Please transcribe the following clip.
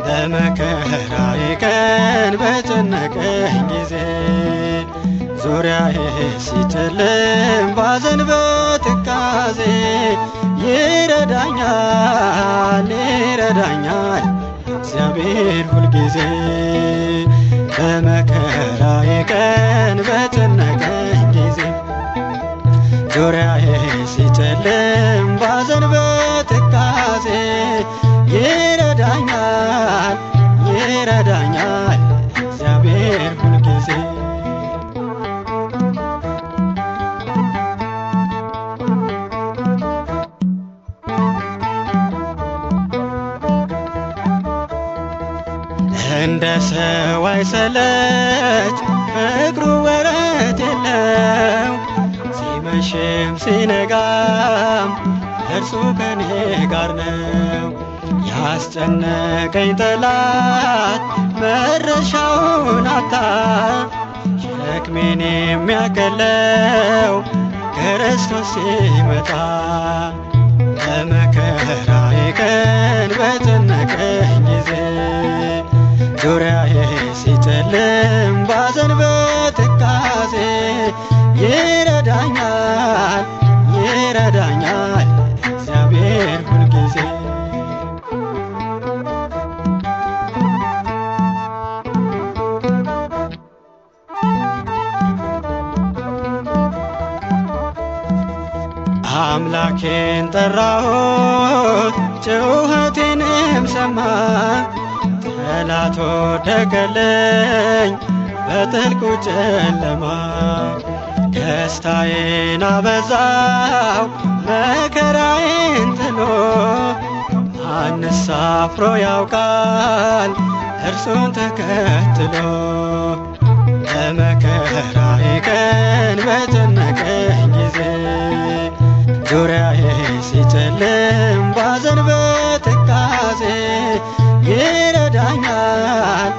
በመከራዬ ቀን በጨነቀኝ ጊዜ ዙሪያዬ ሲጨልም ባዘን በትካዜ ይረዳኛል እግዚአብሔር ሁልጊዜ በመከራዬ ቀን በጨነቀኝ ጊዜ ዙሪያዬ ሲጨልም ባዘን በትካዜ ይረዳኛል እግዚአብሔር ሁልጊዜ እንደ ሰው አይሰለች ፍቅሩ ወረት የለው ሲመሽም ሲነጋም እርሱ ከኔ ጋር ነው። ያስጨነቀኝ ጠላት መድረሻውን አጣ ሸክሜን የሚያቀለው ክርስቶስ ሲመጣ በመከራዬ ቀን በጨነቀኝ ጊዜ ዙሪያዬ ሲጨልም ባዘን በትካዜ ይረዳኛል እግዚአብሔር ሁልጊዜ አምላኬን ጠራሁት ጩኸቴንም ሰማ ጠላት ወደቀልኝ በጥልቁ ጨለማ ደስታዬን አበዛው መከራዬን ጥሎ ማንስ አፍሮ ያውቃል እርሱን ተከትሎ በመከራዬ ቀን በጨነቀኝ ጊዜ ዙሪያዬ ሲጨልም ባዘን በትካዜ ይረዳኛል